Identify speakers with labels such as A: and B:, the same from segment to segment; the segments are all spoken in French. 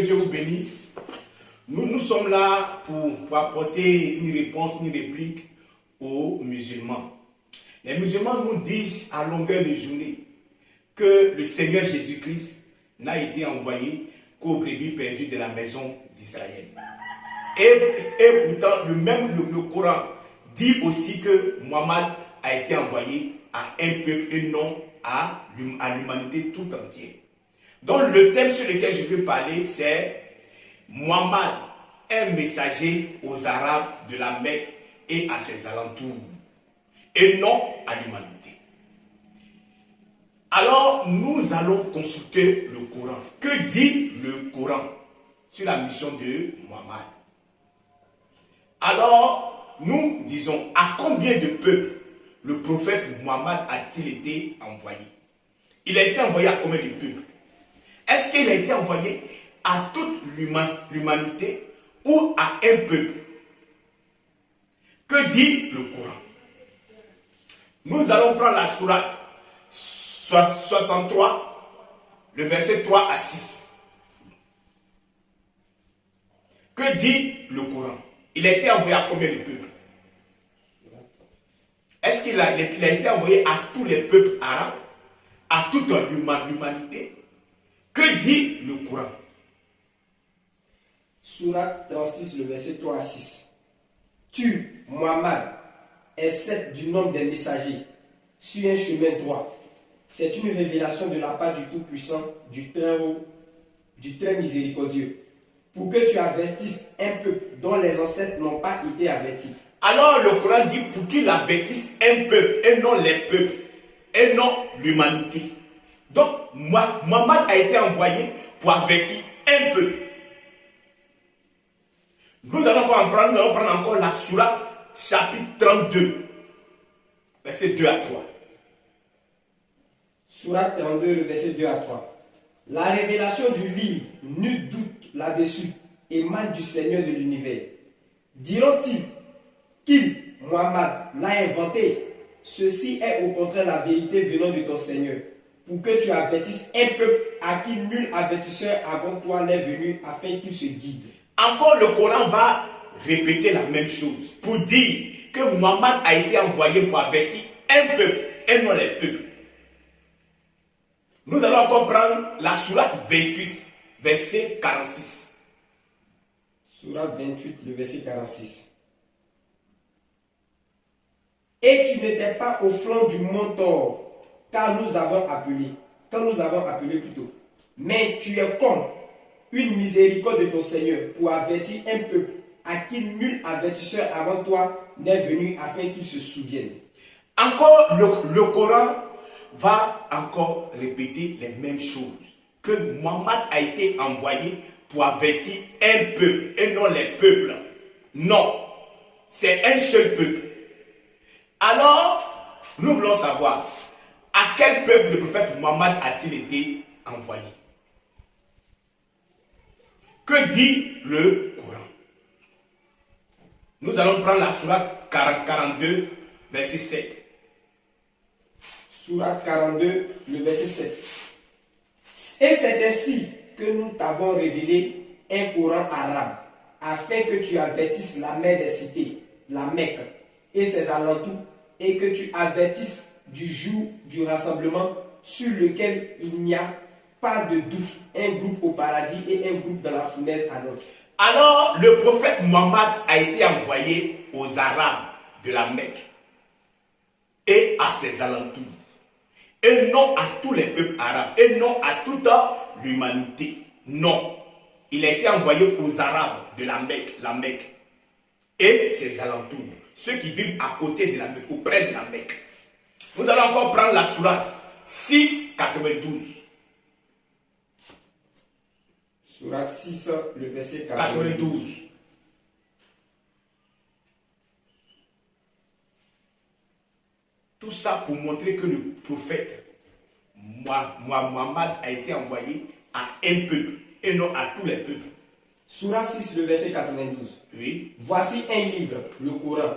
A: Dieu vous bénisse. Nous sommes là pour apporter une réponse, une réplique aux musulmans. Les musulmans nous disent à longueur de journée que le Seigneur Jésus-Christ n'a été envoyé qu'aux brebis perdues de la maison d'Israël. Et pourtant, le Coran dit aussi que Mohammed a été envoyé à un peuple et non à l'humanité tout entière. Donc le thème sur lequel je veux parler, c'est Mohammed, un messager aux Arabes de la Mecque et à ses alentours, et non à l'humanité. Alors, nous allons consulter le Coran. Que dit le Coran sur la mission de Mohammed? Alors, nous disons, à combien de peuples le prophète Mohammed a-t-il été envoyé? Il a été envoyé à combien de peuples? Est-ce qu'il a été envoyé à toute l'humanité ou à un peuple? Que dit le Coran? Nous allons prendre la sourate 63, le verset 3 à 6. Que dit le Coran? Il a été envoyé à combien de peuples? Est-ce qu'il a été envoyé à tous les peuples arabes, à toute l'humanité? Que dit le Coran?
B: Sourate 36, le verset 3 à 6. Tu, Muhammad, es sept du nombre des messagers, sur un chemin droit. C'est une révélation de la part du Tout-Puissant, du Très-Haut, du Très Miséricordieux, pour que tu avertisses un peuple dont les ancêtres n'ont pas été avertis.
A: Alors le Coran dit pour qu'il avertisse un peuple et non les peuples, et non l'humanité. Donc Mohammed a été envoyé pour avertir un peuple. Nous allons prendre encore la sourate chapitre 32, verset 2 à 3.
B: Sourate 32, le verset 2 à 3. La révélation du livre, nul doute là-dessus, émane du Seigneur de l'univers. Diront-ils qu'il, Muhammad, l'a inventé? Ceci est au contraire la vérité venant de ton Seigneur, pour que tu avertisses un peuple à qui nul avertisseur avant toi n'est venu, afin qu'il se guide.
A: Encore le Coran va répéter la même chose pour dire que Mohammed a été envoyé pour avertir un peuple et non les peuples. Nous allons encore prendre la sourate 28, verset 46.
B: Sourate 28, le verset 46. Et tu n'étais pas au flanc du mont Thor, quand nous avons appelé plutôt. Mais tu es comme une miséricorde de ton Seigneur pour avertir un peuple à qui nul avertisseur avant toi n'est venu afin qu'il se souvienne.
A: Encore le Coran va encore répéter les mêmes choses. Que Mohammed a été envoyé pour avertir un peuple et non les peuples. Non, c'est un seul peuple. Alors, nous voulons savoir à quel peuple le prophète Mohammed a-t-il été envoyé? Que dit le Coran? Nous allons prendre la sourate 42, verset 7.
B: Sourate 42, le verset 7. Et c'est ainsi que nous t'avons révélé un Coran arabe, afin que tu avertisses la mère des cités, la Mecque, et ses alentours, et que tu avertisses du jour du rassemblement sur lequel il n'y a pas de doute, un groupe au paradis et un groupe dans la fournaise ardente.
A: Alors, le prophète Mohammed a été envoyé aux Arabes de la Mecque et à ses alentours, et non à tous les peuples arabes, et non à toute l'humanité. Non, il a été envoyé aux Arabes de la Mecque et ses alentours, ceux qui vivent à côté de la Mecque, auprès de la Mecque. Nous allons encore prendre la sourate 6, 92.
B: Sourate 6, le verset
A: 92. Tout ça pour montrer que le prophète Mohammed a été envoyé à un peuple et non à tous les peuples.
B: Sourate 6, le verset 92.
A: Oui.
B: Voici un livre, le Coran,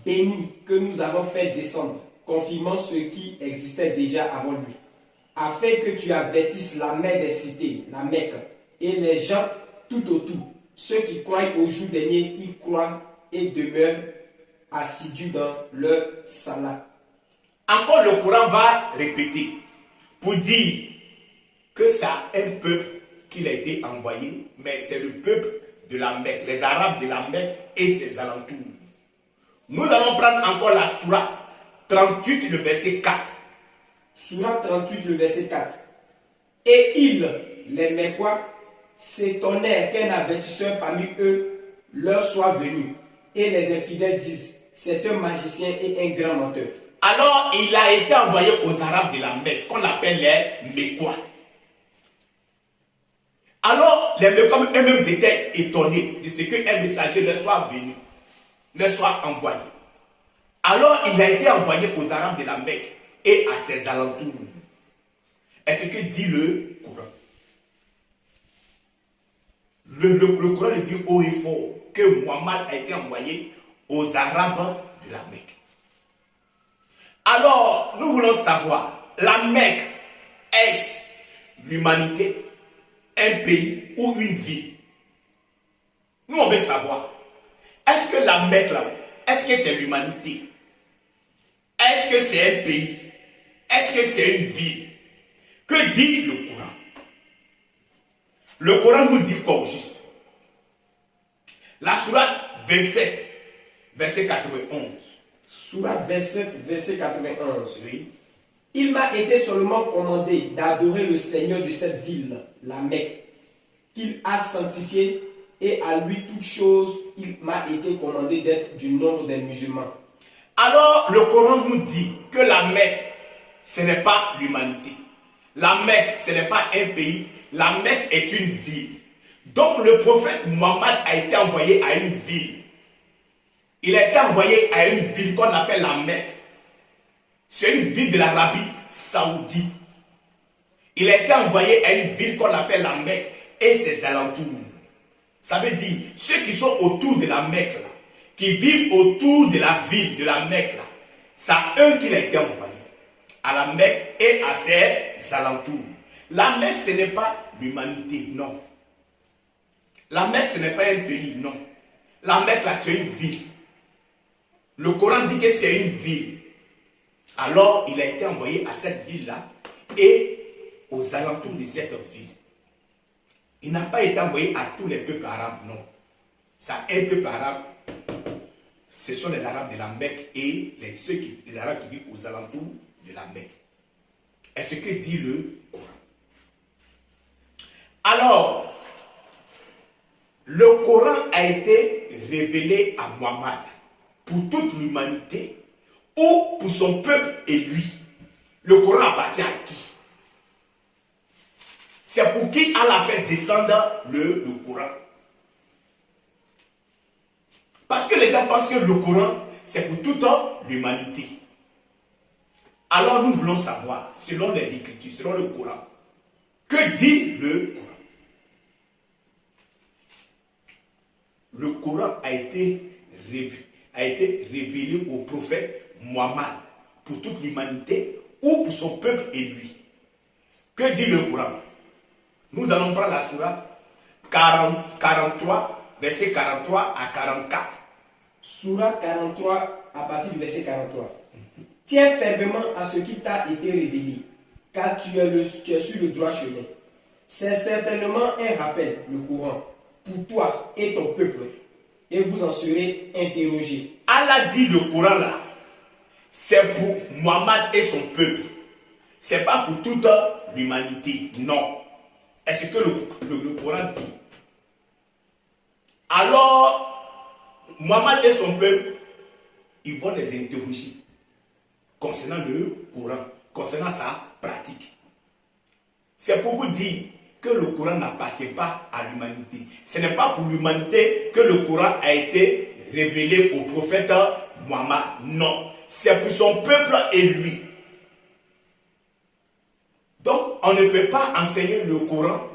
B: béni, que nous avons fait descendre, confirmant ce qui existait déjà avant lui, afin que tu avertisses la mère des cités, la Mecque, et les gens tout autour. Ceux qui croient au jour dernier y croient et demeurent assidus dans leur salat.
A: Encore le Coran va répéter pour dire que c'est un peuple qu'il a été envoyé, mais c'est le peuple de la Mecque, les Arabes de la Mecque et ses alentours. Nous allons prendre encore la sourate 38, le verset 4.
B: Sourate 38, le verset 4. Et ils, les Mecquois, s'étonnèrent qu'un avertisseur parmi eux leur soit venu. Et les infidèles disent, c'est un magicien et un grand menteur.
A: Alors il a été envoyé aux Arabes de la Mecque, qu'on appelle les Mecquois. Alors les Mecquois eux-mêmes étaient étonnés de ce qu'un messager leur soit venu, leur soit envoyé. Alors il a été envoyé aux Arabes de la Mecque et à ses alentours. Est-ce que dit le Coran? Le Coran le dit haut et fort que Muhammad a été envoyé aux Arabes de la Mecque. Alors, nous voulons savoir, la Mecque, est-ce l'humanité, un pays ou une ville? Nous, on veut savoir, est-ce que la Mecque, là, est-ce que c'est l'humanité? Est-ce que c'est un pays? Est-ce que c'est une ville? Que dit le Coran? Le Coran nous dit quoi au juste? La sourate 27, verset 91.
B: Sourate 27, verset 91.
A: Oui.
B: Il m'a été seulement commandé d'adorer le Seigneur de cette ville, la Mecque, qu'il a sanctifié, et à lui toute chose, il m'a été commandé d'être du nombre des musulmans.
A: Alors, le Coran nous dit que la Mecque, ce n'est pas l'humanité. La Mecque, ce n'est pas un pays. La Mecque est une ville. Donc, le prophète Muhammad a été envoyé à une ville. Il a été envoyé à une ville qu'on appelle la Mecque. C'est une ville de l'Arabie Saoudite. Il a été envoyé à une ville qu'on appelle la Mecque et ses alentours. Ça veut dire, ceux qui sont autour de la Mecque, là, qui vivent autour de la ville de la Mecque, là, c'est à eux qu'il a été envoyé. À la Mecque et à ses alentours. La Mecque, ce n'est pas l'humanité, non. La Mecque, ce n'est pas un pays, non. La Mecque, là, c'est une ville. Le Coran dit que c'est une ville. Alors, il a été envoyé à cette ville-là et aux alentours de cette ville. Il n'a pas été envoyé à tous les peuples arabes, non. C'est un peuple arabe. Ce sont les Arabes de la Mecque et les Arabes qui vivent aux alentours de la Mecque. Est-ce que dit le Coran? Alors, le Coran a été révélé à Muhammad pour toute l'humanité ou pour son peuple et lui. Le Coran appartient à qui? C'est pour qui Allah fait descendre le Coran. Parce que les gens pensent que le Coran, c'est pour toute l'humanité. Alors nous voulons savoir, selon les Écritures, selon le Coran, que dit le Coran? Le Coran a été révélé au prophète Muhammad pour toute l'humanité ou pour son peuple et lui. Que dit le Coran? Nous allons prendre la sourate 43, verset 43 à 44.
B: Sourate 43, à partir du verset 43. Tiens fermement à ce qui t'a été révélé, car tu es sur le droit chemin. C'est certainement un rappel, le Coran, pour toi et ton peuple, et vous en serez interrogés.
A: Allah dit le Coran là, c'est pour Muhammad et son peuple. C'est pas pour toute l'humanité, non. Est-ce que le Coran dit? Alors, Muhammad et son peuple, ils vont les interroger concernant le Coran, concernant sa pratique. C'est pour vous dire que le Coran n'appartient pas à l'humanité. Ce n'est pas pour l'humanité que le Coran a été révélé au prophète Muhammad. Non, c'est pour son peuple et lui. Donc, on ne peut pas enseigner le Coran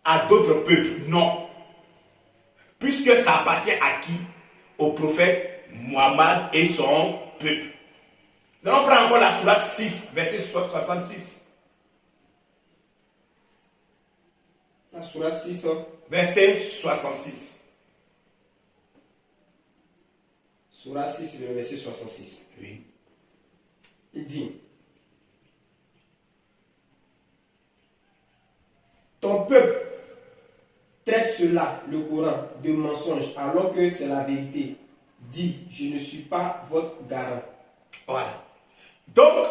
A: à d'autres peuples. Non. Puisque ça appartient à qui? Au prophète Muhammad et son peuple. Nous allons prendre encore la sourate 6, verset 66.
B: La Sourate 6,
A: verset 66.
B: Sourate 6, le verset 66.
A: Oui.
B: Il dit, ton peuple traite cela, le Coran, de mensonge, alors que c'est la vérité. Dis, je ne suis pas votre garant.
A: Voilà. Donc,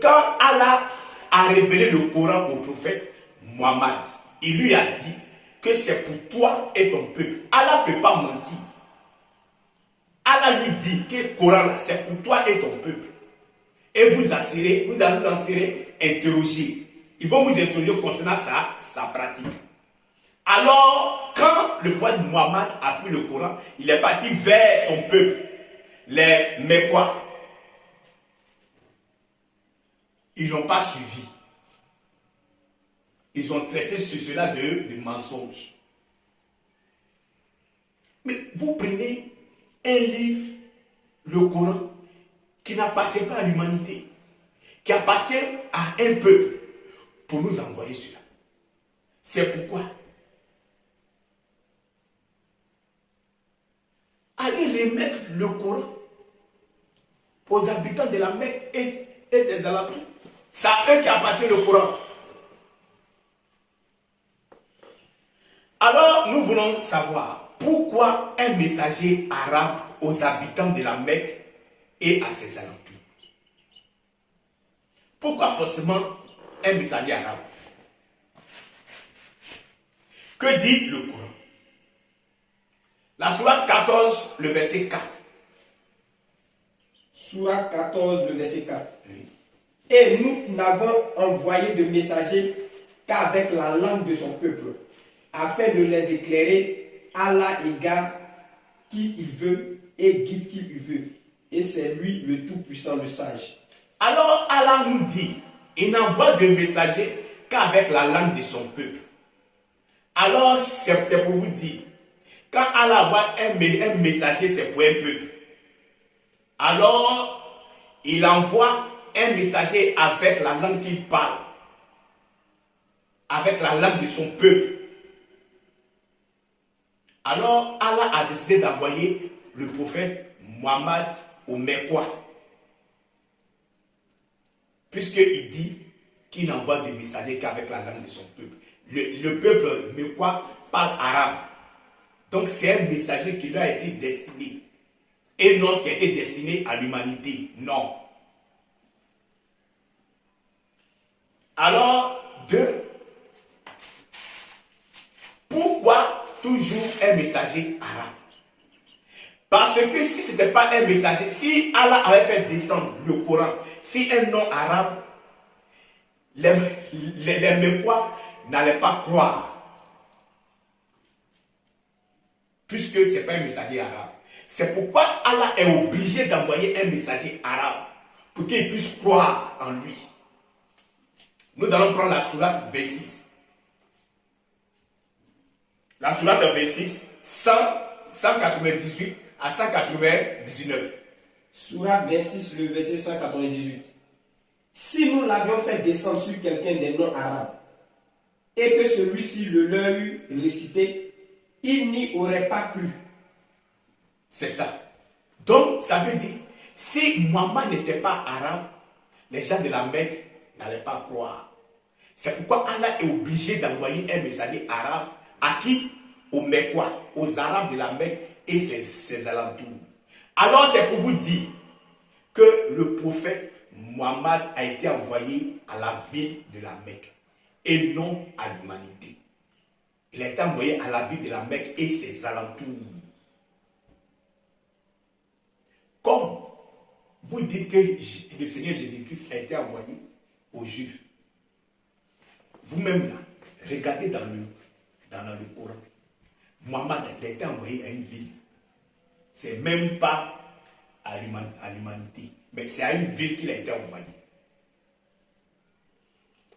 A: quand Allah a révélé le Coran au prophète Mohammed, il lui a dit que c'est pour toi et ton peuple. Allah ne peut pas mentir. Allah lui dit que le Coran, c'est pour toi et ton peuple. Et vous allez vous interroger. Ils vont vous interroger concernant sa pratique. Alors, quand le prophète Mohammed a pris le Coran, il est parti vers son peuple, les Mécois. Ils n'ont pas suivi. Ils ont traité cela de mensonge. Mais vous prenez un livre, le Coran, qui n'appartient pas à l'humanité, qui appartient à un peuple, pour nous envoyer cela. C'est pourquoi allez remettre le Coran aux habitants de la Mecque et ses alentours. C'est à eux qui appartient le Coran. Alors, nous voulons savoir pourquoi un messager arabe aux habitants de la Mecque et à ses alentours. Pourquoi forcément un messager arabe? Que dit le Coran? La sourate 14, le verset 4.
B: Sourate 14, le verset 4.
A: Oui.
B: Et nous n'avons envoyé de messagers qu'avec la langue de son peuple, afin de les éclairer. Allah égare qui il veut et guide qui il veut. Et c'est lui le Tout-Puissant, le Sage.
A: Alors Allah nous dit, il n'envoie de messagers qu'avec la langue de son peuple. Alors c'est pour vous dire, quand Allah envoie un messager, c'est pour un peuple. Alors, il envoie un messager avec la langue qu'il parle, avec la langue de son peuple. Alors, Allah a décidé d'envoyer le prophète Mohammed aux Mécois, puisqu'il dit qu'il n'envoie des messagers qu'avec la langue de son peuple. Le peuple Mécois parle arabe. Donc, c'est un messager qui lui a été destiné. Et non qui a été destiné à l'humanité. Non. Alors, pourquoi toujours un messager arabe? Parce que si ce n'était pas un messager, si Allah avait fait descendre le Coran, si un nom arabe, les Mécois n'allaient pas croire. Puisque ce n'est pas un messager arabe. C'est pourquoi Allah est obligé d'envoyer un messager arabe pour qu'il puisse croire en lui. Nous allons prendre la sourate 26. La sourate 26, 198 à 199.
B: Sourate 26, le verset 198. Si nous l'avions fait descendre sur quelqu'un des noms arabes, et que celui-ci le leur eût récité, il n'y aurait pas cru.
A: C'est ça. Donc, ça veut dire, si Muhammad n'était pas arabe, les gens de la Mecque n'allaient pas croire. C'est pourquoi Allah est obligé d'envoyer un messager arabe à qui? Aux Mécois, aux Arabes de la Mecque et ses alentours. Alors, c'est pour vous dire que le prophète Muhammad a été envoyé à la ville de la Mecque et non à l'humanité. Il a été envoyé à la ville de la Mecque et ses alentours. Comme vous dites que le Seigneur Jésus-Christ a été envoyé aux Juifs, vous-même là, regardez dans le Coran. Muhammad a été envoyé à une ville. Ce n'est même pas à l'humanité, mais c'est à une ville qu'il a été envoyé.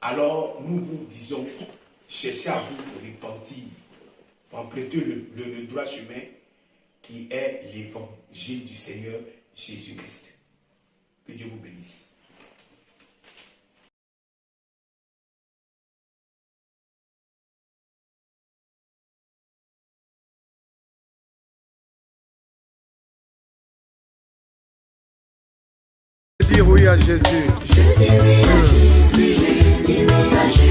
A: Alors, nous vous disons, cherchez à vous repentir, emprunter le droit chemin qui est l'évangile du Seigneur Jésus-Christ. Que Dieu vous bénisse.
C: dire oui à Jésus.
D: Je dis oui à Jésus, je dis oui à Jésus.